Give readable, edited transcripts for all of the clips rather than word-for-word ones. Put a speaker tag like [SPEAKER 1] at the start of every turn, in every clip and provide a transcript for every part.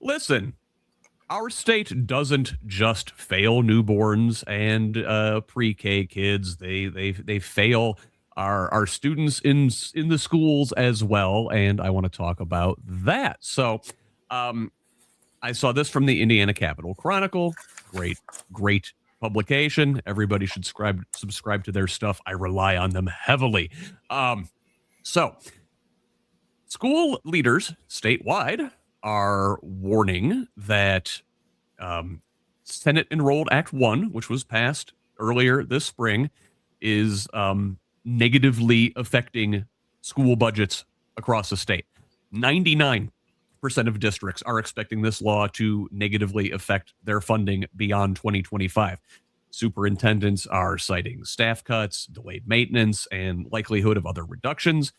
[SPEAKER 1] listen, our state doesn't just fail newborns and pre-K kids. They fail our students in the schools as well, and I want to talk about that. So, um, I saw this from the Indiana Capital Chronicle. Great publication. Everybody should subscribe to their stuff. I rely on them heavily. So, school leaders statewide are warning that Senate Enrolled Act 1, which was passed earlier this spring, is negatively affecting school budgets across the state. 99% of districts are expecting this law to negatively affect their funding beyond 2025. Superintendents are citing staff cuts, delayed maintenance, and likelihood of other reductions.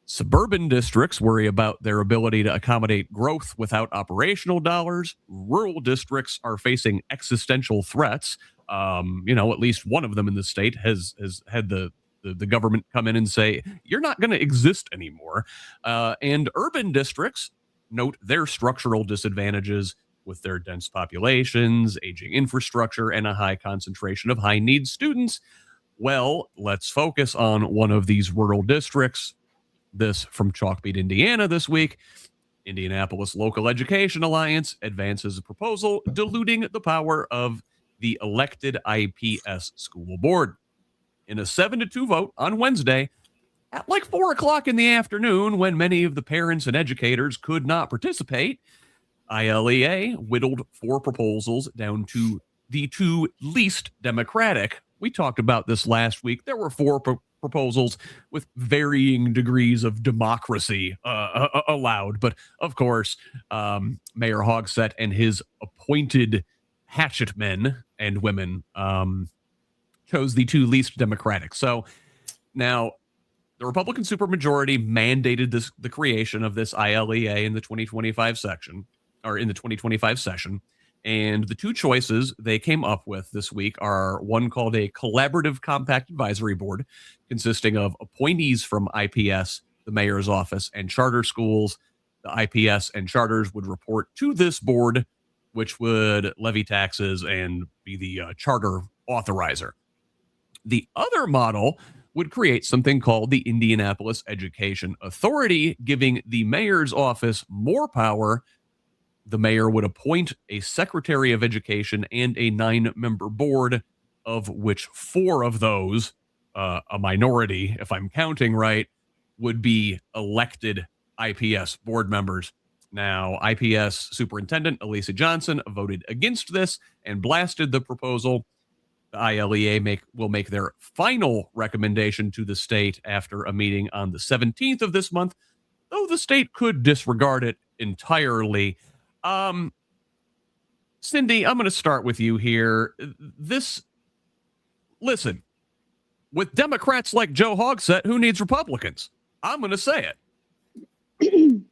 [SPEAKER 1] Suburban districts worry about their ability to accommodate growth without operational dollars. Rural districts are facing existential threats. At least one of them in the state has had the government come in and say, you're not going to exist anymore. And urban districts note their structural disadvantages with their dense populations, aging infrastructure, and a high concentration of high-need students. Well, let's focus on one of these rural districts. This from Chalkbeat, Indiana this week. Indianapolis Local Education Alliance advances a proposal diluting the power of the elected IPS school board. In a 7-2 vote on Wednesday, at like 4 o'clock in the afternoon, when many of the parents and educators could not participate, ILEA whittled 4 proposals down to the 2 least democratic. We talked about this last week. There were 4 proposals with varying degrees of democracy allowed. But of course, Mayor Hogsett and his appointed hatchet men and women chose the 2 least democratic. So now the Republican supermajority mandated the creation of this ILEA in the 2025 session. And the 2 choices they came up with this week are one called a Collaborative Compact Advisory Board, consisting of appointees from IPS, the mayor's office, and charter schools. The IPS and charters would report to this board, which would levy taxes and be the charter authorizer. The other model would create something called the Indianapolis Education Authority, giving the mayor's office more power. The mayor would appoint a secretary of education and a 9-member board, of which 4 of those, a minority, if I'm counting right, would be elected IPS board members. Now, IPS Superintendent Elisa Johnson voted against this and blasted the proposal. The ILEA will make their final recommendation to the state after a meeting on the 17th of this month, though the state could disregard it entirely. Cindy, I'm going to start with you here. Listen, with Democrats like Joe Hogsett, who needs Republicans? I'm going to say it.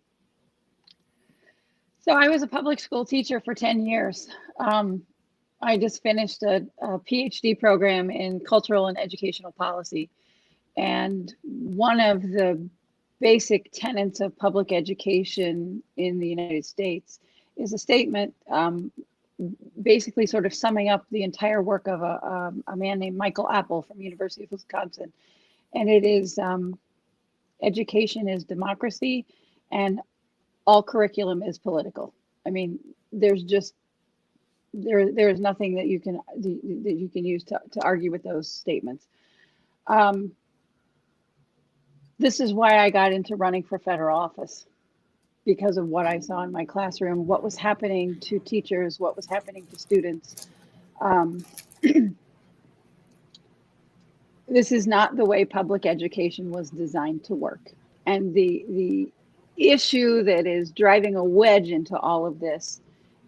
[SPEAKER 2] So I was a public school teacher for 10 years. I just finished a PhD program in cultural and educational policy. And one of the basic tenets of public education in the United States is a statement basically sort of summing up the entire work of a man named Michael Apple from University of Wisconsin. And it is education is democracy and all curriculum is political. I mean, there's just there is nothing that you can use to argue with those statements. This is why I got into running for federal office, because of what I saw in my classroom, what was happening to teachers, what was happening to students. This is not the way public education was designed to work. And the issue that is driving a wedge into all of this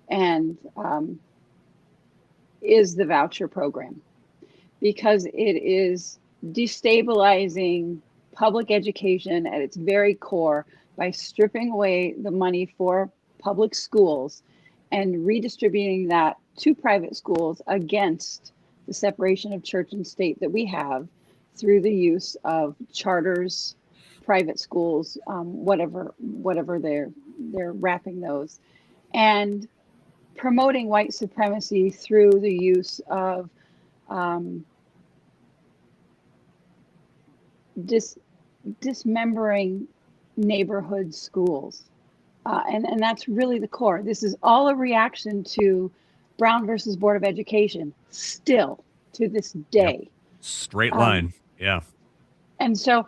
[SPEAKER 2] and is the voucher program, because it is destabilizing public education at its very core by stripping away the money for public schools and redistributing that to private schools against the separation of church and state that we have through the use of charters, private schools, whatever they're wrapping those. and promoting white supremacy through the use of dismembering neighborhood schools. And that's really the core. This is all a reaction to Brown versus Board of Education, still to this day.
[SPEAKER 1] Yep. Straight line. Yeah.
[SPEAKER 2] And so,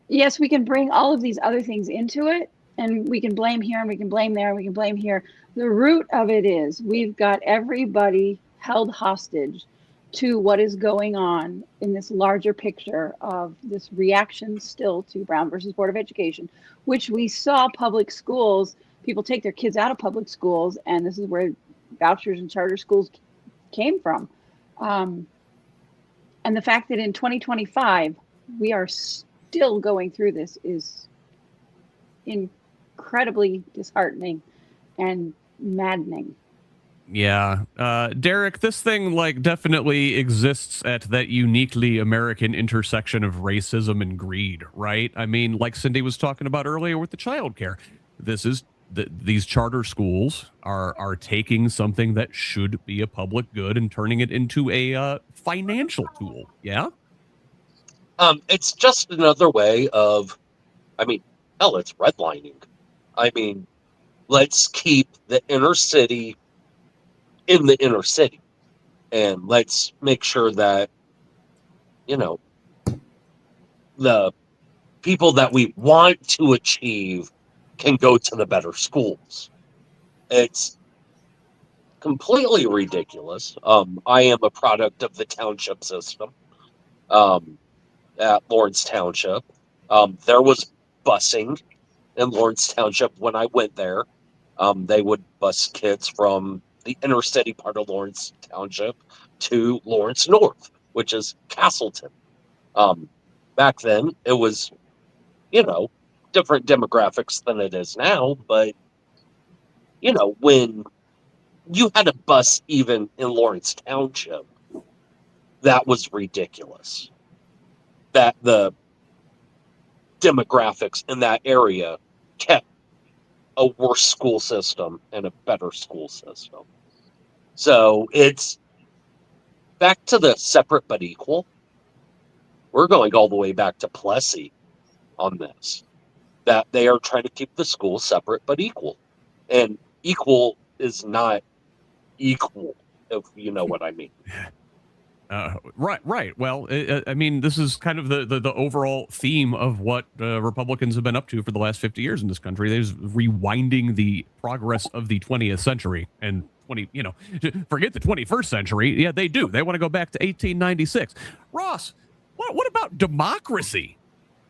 [SPEAKER 2] yes, we can bring all of these other things into it, and we can blame here and we can blame there and we can blame here. The root of it is we've got everybody held hostage to what is going on in this larger picture of this reaction still to Brown versus Board of Education, which we saw public schools, people take their kids out of public schools, and this is where vouchers and charter schools came from. And the fact that in 2025, we are still going through this is incredibly disheartening and maddening.
[SPEAKER 1] Yeah. Derek, this thing like definitely exists at that uniquely American intersection of racism and greed, right? I mean, like Cindy was talking about earlier with the childcare, these charter schools are taking something that should be a public good and turning it into a financial tool. Yeah.
[SPEAKER 3] It's just another way of, I mean, hell, it's redlining. I mean, let's keep the inner city in the inner city, and let's make sure that, you know, the people that we want to achieve can go to the better schools. It's completely ridiculous. I am a product of the township system at Lawrence Township. There was busing in Lawrence Township when I went there. They would bus kids from the inner city part of Lawrence Township to Lawrence North, which is Castleton. Back then, it was, different demographics than it is now. But, when you had a bus even in Lawrence Township, that was ridiculous. That the demographics in that area kept a worse school system and a better school system. So it's back to the separate but equal. We're going all the way back to Plessy on this, that they are trying to keep the schools separate but equal. And equal is not equal, if you know what I mean.
[SPEAKER 1] Right. Well, I mean, this is kind of the overall theme of what Republicans have been up to for the last 50 years in this country. They're just rewinding the progress of the 20th century and forget the 21st century. Yeah, they do. They want to go back to 1896. Ross, what about democracy?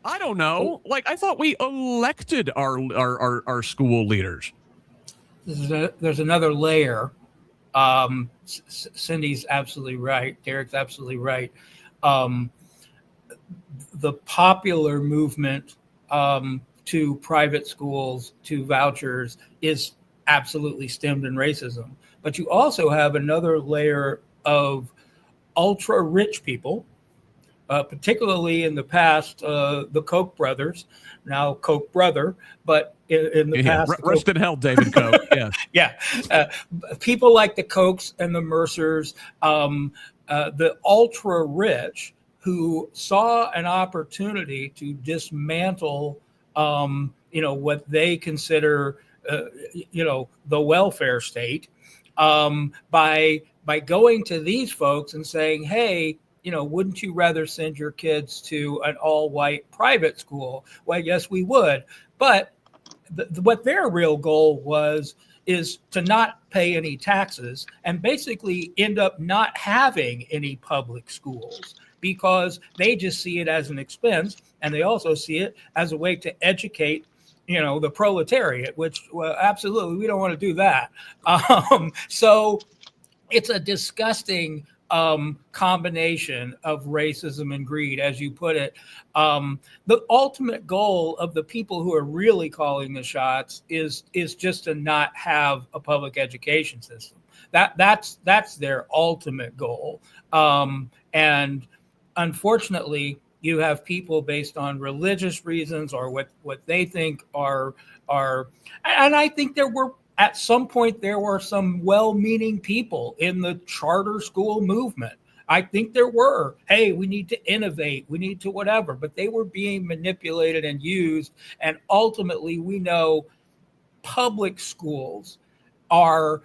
[SPEAKER 1] I don't know. Like, I thought we elected our school leaders.
[SPEAKER 4] There's another layer. Cindy's absolutely right. Derek's absolutely right. The popular movement to private schools, to vouchers, is absolutely stemmed in racism. But you also have another layer of ultra rich people, particularly in the past, the Koch brothers, now Koch brother, but in the past.
[SPEAKER 1] Rest in hell, David Koch. Yeah.
[SPEAKER 4] Yeah. People like the Kochs and the Mercers, the ultra rich who saw an opportunity to dismantle, what they consider, the welfare state, by going to these folks and saying, hey, wouldn't you rather send your kids to an all-white private school? Well, yes, we would. But what their real goal is to not pay any taxes and basically end up not having any public schools, because they just see it as an expense, and they also see it as a way to educate the proletariat, which, well, absolutely, we don't want to do that. So it's a disgusting combination of racism and greed, as you put it. The ultimate goal of the people who are really calling the shots is just to not have a public education system. That's their ultimate goal. And unfortunately, you have people based on religious reasons or what they think are are, and I think at some point there were some well-meaning people in the charter school movement. I think there were, hey, we need to innovate, we need to whatever, but they were being manipulated and used. And ultimately, we know public schools are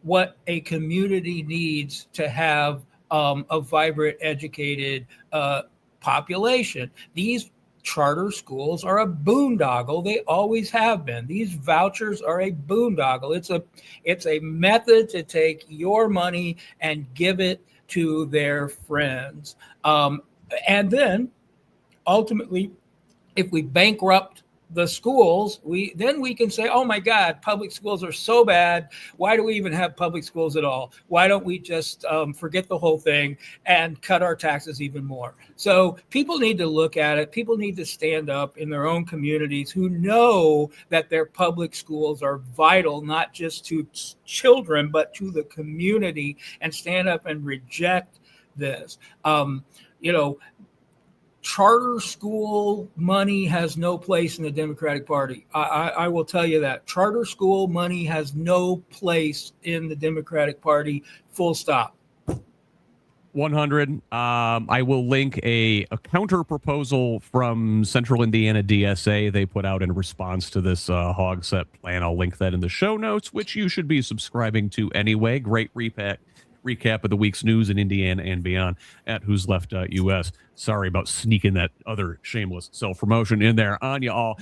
[SPEAKER 4] what a community needs to have a vibrant, educated population. These charter schools are a boondoggle. They always have been. These vouchers are a boondoggle. It's a method to take your money and give it to their friends. And then ultimately, if we bankrupt the schools, we can say, oh my God, public schools are so bad. Why do we even have public schools at all? Why don't we just forget the whole thing and cut our taxes even more? So people need to look at it. People need to stand up in their own communities who know that their public schools are vital, not just to children, but to the community, and stand up and reject this. Charter school money has no place in the Democratic Party. I will tell you that. Charter school money has no place in the Democratic Party, full stop.
[SPEAKER 1] 100. I will link a counter proposal from Central Indiana DSA they put out in response to this Hogsett plan. I'll link that in the show notes, which you should be subscribing to anyway. Great recap of the week's news in Indiana and beyond at whosleft.us. Sorry about sneaking that other shameless self-promotion in there on you all.